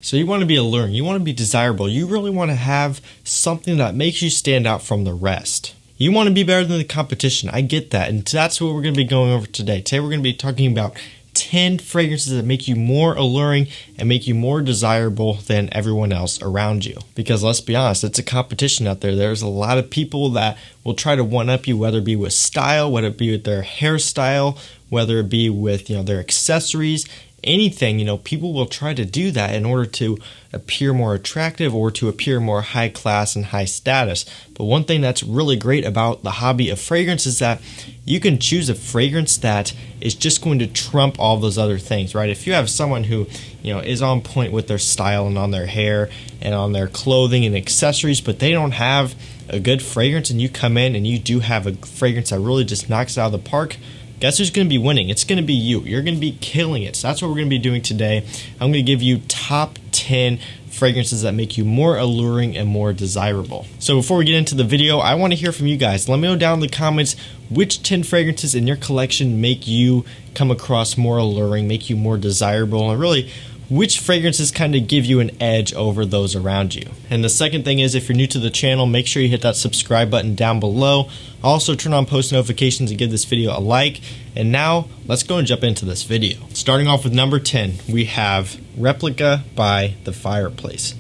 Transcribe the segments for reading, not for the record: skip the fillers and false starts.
So you want to be alluring, you want to be desirable, you really want to have something that makes you stand out from the rest. You want to be better than the competition, I get that, and that's what we're going to be going over today. Today we're going to be talking about 10 fragrances that make you more alluring and make you more desirable than everyone else around you. Because let's be honest, it's a competition out there. There's a lot of people that will try to one-up you, whether it be with style, whether it be with their hairstyle, whether it be with their accessories, anything. People will try to do that in order to appear more attractive or to appear more high class and high status. But one thing that's really great about the hobby of fragrance is that you can choose a fragrance that is just going to trump all those other things, right? If you have someone who is on point with their style and on their hair and on their clothing and accessories, but they don't have a good fragrance, and you come in and you do have a fragrance that really just knocks it out of the park, guess who's going to be winning? It's going to be you. You're going to be killing it. So that's what we're going to be doing today. I'm going to give you top 10 fragrances that make you more alluring and more desirable. So before we get into the video, I want to hear from you guys. Let me know down in the comments which 10 fragrances in your collection make you come across more alluring, make you more desirable, and really which fragrances kind of give you an edge over those around you. And the second thing is, if you're new to the channel, make sure you hit that subscribe button down below. Also turn on post notifications and give this video a like. And now let's go and jump into this video. Starting off with number 10, we have Replica by The Fireplace.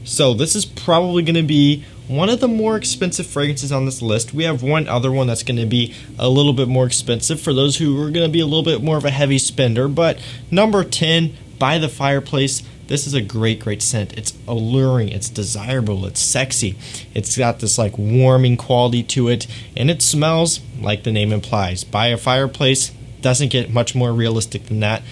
So this is probably going to be one of the more expensive fragrances on this list. We have one other one that's going to be a little bit more expensive for those who are going to be a little bit more of a heavy spender. But number 10, by The Fireplace, this is a great scent. It's alluring, it's desirable, it's sexy. It's got this like warming quality to it, and it smells like the name implies. By a fireplace, doesn't get much more realistic than that.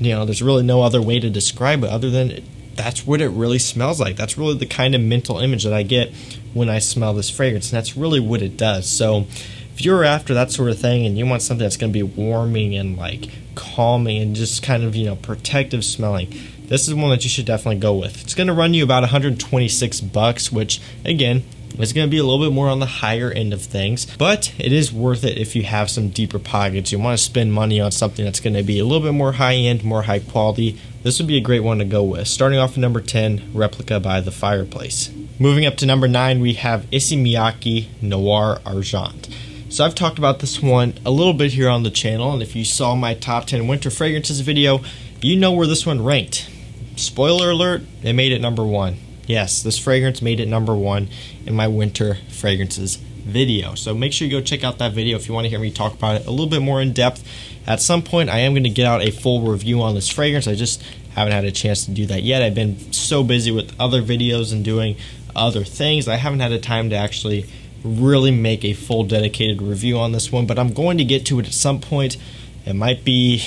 There's really no other way to describe it other than that's what it really smells like. That's really the kind of mental image that I get when I smell this fragrance, and that's really what it does. So if you're after that sort of thing and you want something that's going to be warming and like calming and just kind of protective smelling, this is one that you should definitely go with. It's going to run you about $126, which again is going to be a little bit more on the higher end of things, but it is worth it if you have some deeper pockets. You want to spend money on something that's going to be a little bit more high end, more high quality. This would be a great one to go with. Starting off at number 10, Replica by The Fireplace. Moving up to number 9, we have Intoxicating Noir Argent. So I've talked about this one a little bit here on the channel, and if you saw my top 10 winter fragrances video, you know where this one ranked. Spoiler alert, it made it number 1. Yes, this fragrance made it number 1 in my winter fragrances video. So make sure you go check out that video if you want to hear me talk about it a little bit more in depth. At some point, I am going to get out a full review on this fragrance. I just haven't had a chance to do that yet. I've been so busy with other videos and doing other things, I haven't had a time to actually really make a full dedicated review on this one, but I'm going to get to it at some point. It might be,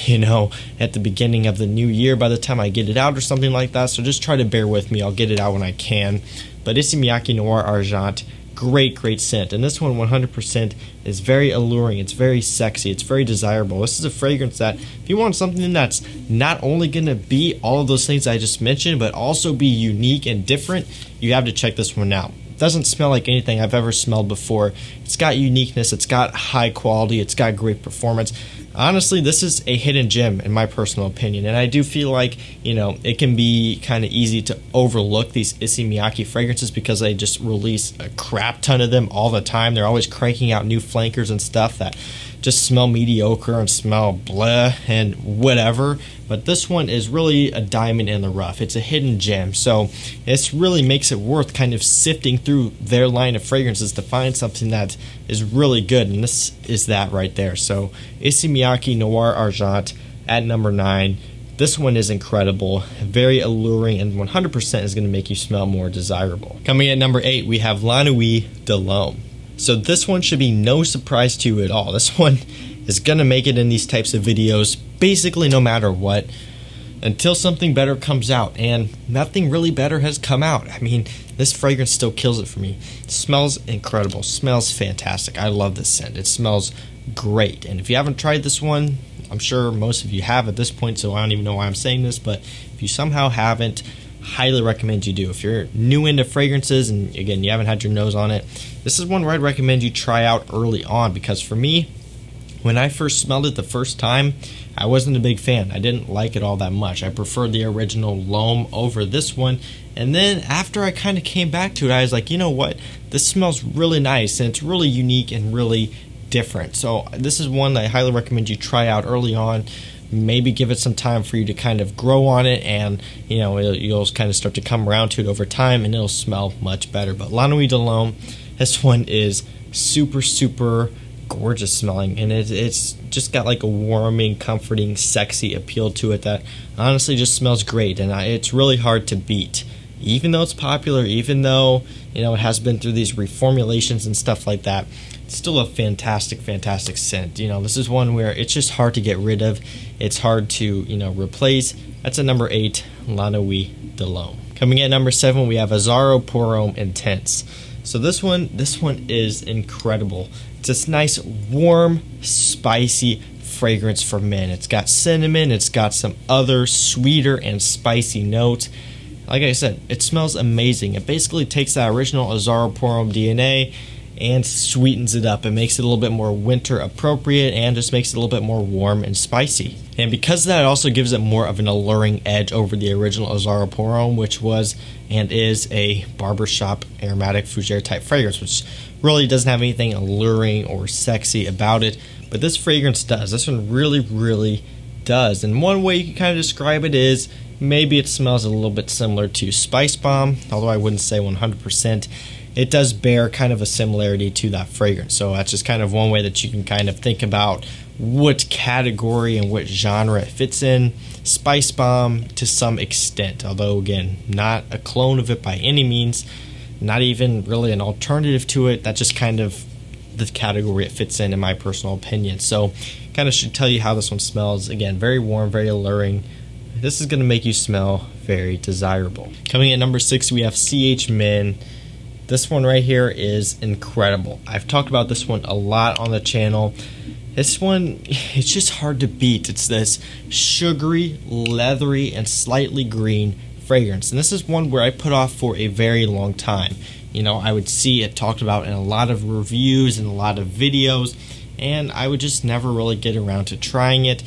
at the beginning of the new year by the time I get it out or something like that, so just try to bear with me. I'll get it out when I can. But Intoxicating Noir Argent, great scent, and this one 100% is very alluring, it's very sexy, it's very desirable. This is a fragrance that if you want something that's not only going to be all of those things I just mentioned, but also be unique and different, you have to check this one out. It doesn't smell like anything I've ever smelled before. It's got uniqueness, it's got high quality, it's got great performance. Honestly, this is a hidden gem in my personal opinion, and I do feel like, it can be kind of easy to overlook these Intoxicating fragrances because they just release a crap ton of them all the time. They're always cranking out new flankers and stuff that just smell mediocre and smell blah and whatever, but this one is really a diamond in the rough. It's a hidden gem, so this really makes it worth kind of sifting through their line of fragrances to find something that is really good, and this is that right there. So Intoxicating Noir Argent at number 9. This one is incredible, very alluring, and 100% is going to make you smell more desirable. Coming at number 8, we have La Nuit de l'Homme. So this one should be no surprise to you at all. This one is going to make it in these types of videos basically no matter what, until something better comes out, and nothing really better has come out. I mean, this fragrance still kills it for me. It smells incredible, smells fantastic. I love this scent. It smells great, and if you haven't tried this one, I'm sure most of you have at this point, so I don't even know why I'm saying this, but if you somehow haven't, highly recommend you do. If you're new into fragrances and again you haven't had your nose on it, this is one where I'd recommend you try out early on, because for me, when I first smelled it the first time, I wasn't a big fan. I didn't like it all that much. I preferred the original L'Homme over this one. And then after I kind of came back to it, I was like, you know what? This smells really nice, and it's really unique and really different. So this is one that I highly recommend you try out early on. Maybe give it some time for you to kind of grow on it, and you'll kind of start to come around to it over time, and it'll smell much better. But La Nuit de l'Homme, this one is super, super gorgeous smelling, and it's just got like a warming, comforting, sexy appeal to it that honestly just smells great, and it's really hard to beat. Even though it's popular, even though it has been through these reformulations and stuff like that, it's still a fantastic, fantastic scent. This is one where it's just hard to get rid of. It's hard to replace. That's a number 8, La Nuit de l'Homme. Coming in at number 7, we have Azzaro Pour Homme Intense. So this one is incredible. It's this nice, warm, spicy fragrance for men. It's got cinnamon. It's got some other sweeter and spicy notes. Like I said, it smells amazing. It basically takes that original Azzaro Pour Homme DNA and sweetens it up. It makes it a little bit more winter appropriate and just makes it a little bit more warm and spicy. And because of that, it also gives it more of an alluring edge over the original Azzaro Pour Homme, which was and is a barbershop aromatic fougere type fragrance, which really doesn't have anything alluring or sexy about it. But this fragrance does. This one really, really does. And one way you can kind of describe it is maybe it smells a little bit similar to Spice Bomb, although I wouldn't say 100%. It does bear kind of a similarity to that fragrance. So that's just kind of one way that you can kind of think about what category and what genre it fits in. Spice Bomb to some extent, although again, not a clone of it by any means, not even really an alternative to it. That's just kind of the category it fits in my personal opinion. So kind of should tell you how this one smells. Again, very warm, very alluring. This is going to make you smell very desirable. Coming in at number 6, we have CH Men. This one right here is incredible. I've talked about this one a lot on the channel. This one, it's just hard to beat. It's this sugary, leathery, and slightly green fragrance. And this is one where I put off for a very long time. I would see it talked about in a lot of reviews and a lot of videos, and I would just never really get around to trying it.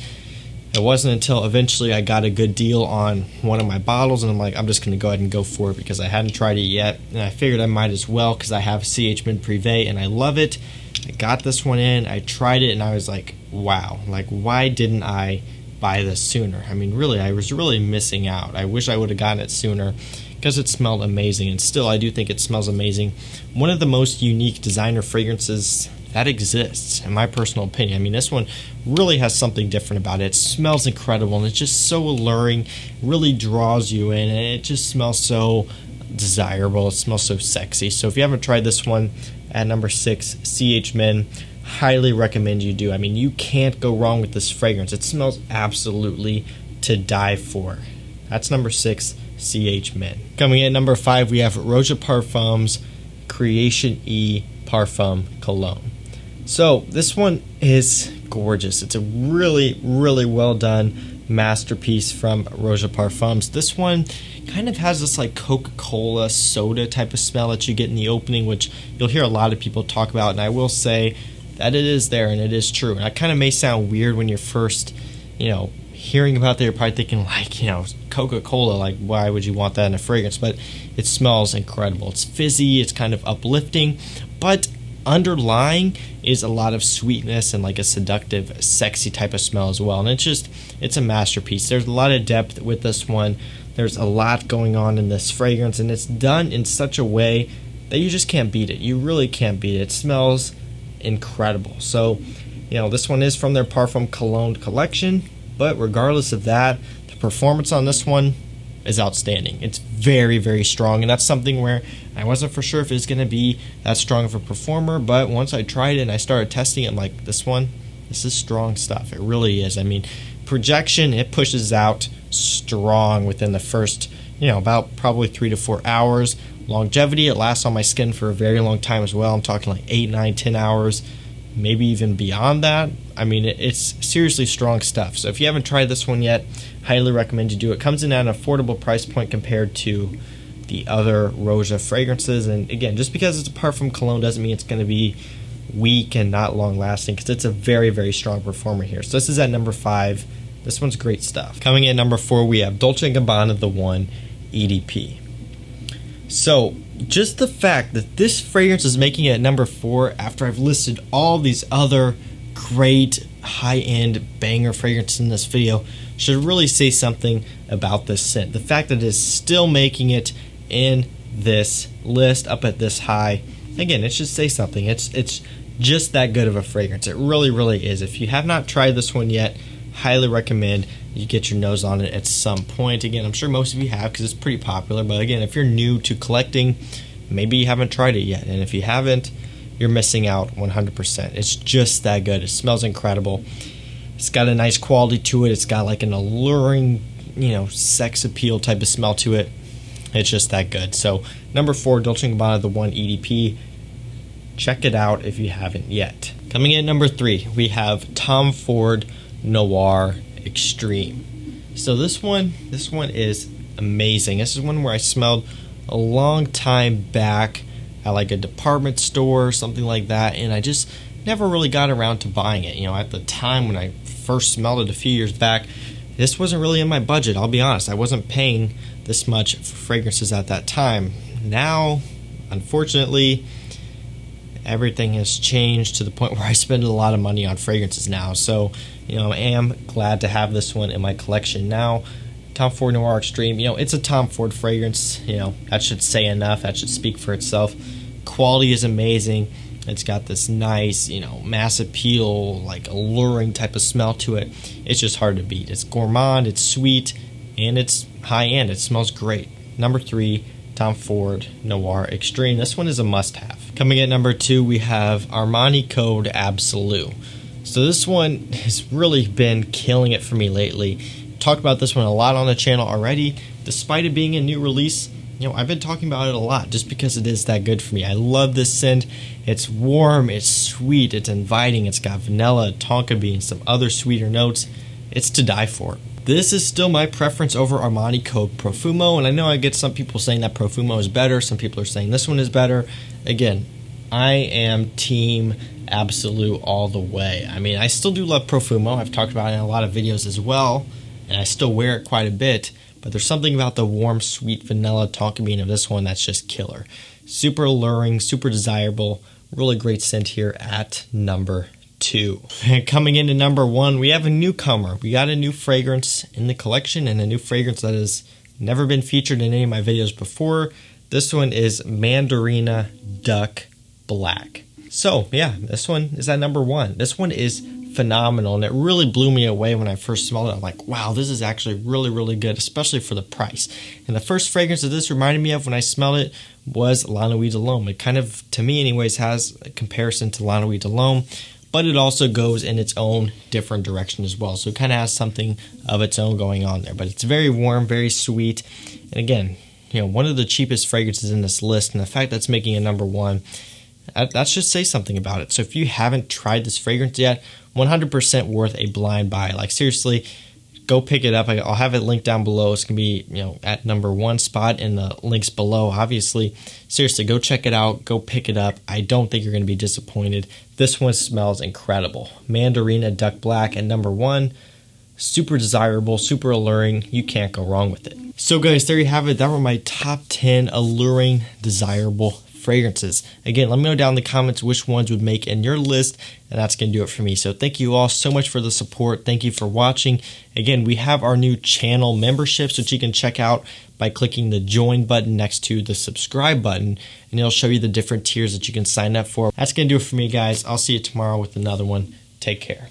It wasn't until eventually I got a good deal on one of my bottles, and I'm like, I'm just going to go ahead and go for it because I hadn't tried it yet, and I figured I might as well because I have CH Men Privé and I love it. I got this one in, I tried it, and I was like, wow, like why didn't I buy this sooner? I mean, really, I was really missing out. I wish I would have gotten it sooner because it smelled amazing, and still I do think it smells amazing. One of the most unique designer fragrances that exists, in my personal opinion. I mean, this one really has something different about it. It smells incredible, and it's just so alluring, really draws you in, and it just smells so desirable. It smells so sexy. So if you haven't tried this one, at number 6, CH Men, highly recommend you do. I mean, you can't go wrong with this fragrance. It smells absolutely to die for. That's number 6, CH Men. Coming in at number 5, we have Roja Parfums Creation E Parfum Cologne. So this one is gorgeous. It's a really, really well done masterpiece from Roja Parfums. This one kind of has this like Coca-Cola soda type of smell that you get in the opening, which you'll hear a lot of people talk about, and I will say that it is there and it is true. And that kind of may sound weird when you're first, hearing about that. You're probably thinking like, Coca-Cola, like why would you want that in a fragrance? But it smells incredible. It's fizzy, it's kind of uplifting, but underlying is a lot of sweetness and like a seductive, sexy type of smell as well. And it's a masterpiece. There's a lot of depth with this one. There's a lot going on in this fragrance, and it's done in such a way that you just can't beat it. You really can't beat it. It smells incredible. So, this one is from their Parfum Cologne collection, but regardless of that, the performance on this one is outstanding. It's very, very strong, and that's something where I wasn't for sure if it was going to be that strong of a performer, but once I tried it and I started testing it, I'm like, this is strong stuff. It really is. I mean, projection, it pushes out strong within the first, about probably 3 to 4 hours. Longevity, it lasts on my skin for a very long time as well. I'm talking like 8, 9, 10 hours, maybe even beyond that. I mean, it's seriously strong stuff. So if you haven't tried this one yet, highly recommend you do it. It comes in at an affordable price point compared to the other Roja fragrances. And again, just because it's a Parfum Cologne doesn't mean it's going to be weak and not long lasting because it's a very, very strong performer here. So this is at number 5. This one's great stuff. Coming in at number 4, we have Dolce & Gabbana The One EDP. So just the fact that this fragrance is making it at number 4 after I've listed all these other great high-end banger fragrances in this video should really say something about this scent. The fact that it is still making it in this list up at this high, again, it should say something. It's just that good of a fragrance. It really, really is. If you have not tried this one yet, highly recommend you get your nose on it at some point. Again, I'm sure most of you have because it's pretty popular, but again, if you're new to collecting, maybe you haven't tried it yet, and if you haven't, you're missing out 100%. It's just that good. It smells incredible. It's got a nice quality to it. It's got like an alluring, sex appeal type of smell to it. It's just that good. So number 4, Dolce & Gabbana The One EDP. Check it out if you haven't yet. Coming in at number 3, we have Tom Ford Noir Extreme. So this one is amazing. This is one where I smelled a long time back at like a department store or something like that, and I just never really got around to buying it. At the time when I first smelled it a few years back, this wasn't really in my budget. I'll be honest, I wasn't paying this much for fragrances at that time. Now, unfortunately, everything has changed to the point where I spend a lot of money on fragrances now. So, I am glad to have this one in my collection now. Tom Ford Noir Extreme, it's a Tom Ford fragrance. That should say enough. That should speak for itself. Quality is amazing. It's got this nice, mass appeal, like alluring type of smell to it. It's just hard to beat. It's gourmand, it's sweet, and it's high end. It smells great. Number 3, Tom Ford Noir Extreme. This one is a must-have. Coming in at number 2, we have Armani Code Absolute. So this one has really been killing it for me lately. Talked about this one a lot on the channel already. Despite it being a new release, I've been talking about it a lot just because it is that good for me. I love this scent. It's warm, it's sweet, it's inviting, it's got vanilla, tonka bean, some other sweeter notes. It's to die for. This is still my preference over Armani Code Profumo, and I know I get some people saying that Profumo is better, some people are saying this one is better. Again, I am team Absolute all the way. I still do love Profumo. I've talked about it in a lot of videos as well, and I still wear it quite a bit, but there's something about the warm, sweet vanilla tonka bean of this one that's just killer. Super alluring, super desirable, really great scent here at number 2. And coming into number 1, we have a newcomer. We got a new fragrance in the collection, and a new fragrance that has never been featured in any of my videos before. This one is Mandarina Duck Black. So yeah, this one is at number 1. This one is phenomenal, and it really blew me away when I first smelled it. I'm like, wow, this is actually really, really good, especially for the price. And the first fragrance that this reminded me of when I smelled it was La Nuit de l'Homme. It kind of, to me anyways, has a comparison to La Nuit de l'Homme, but it also goes in its own different direction as well. So it kind of has something of its own going on there. But it's very warm, very sweet. And again, one of the cheapest fragrances in this list, and the fact that it's making a number 1, that should say something about it. So if you haven't tried this fragrance yet, 100% worth a blind buy. Like seriously, go pick it up. I'll have it linked down below. It's going to be, at number 1 spot in the links below, obviously. Seriously, go check it out. Go pick it up. I don't think you're going to be disappointed. This one smells incredible. Mandarina Duck Black at number 1. Super desirable, super alluring. You can't go wrong with it. So guys, there you have it. That were my top 10 alluring, desirable fragrances. Again, let me know down in the comments which ones would make in your list, and that's going to do it for me. So thank you all so much for the support. Thank you for watching. Again, we have our new channel memberships, which you can check out by clicking the join button next to the subscribe button, and it'll show you the different tiers that you can sign up for. That's going to do it for me, guys. I'll see you tomorrow with another one. Take care.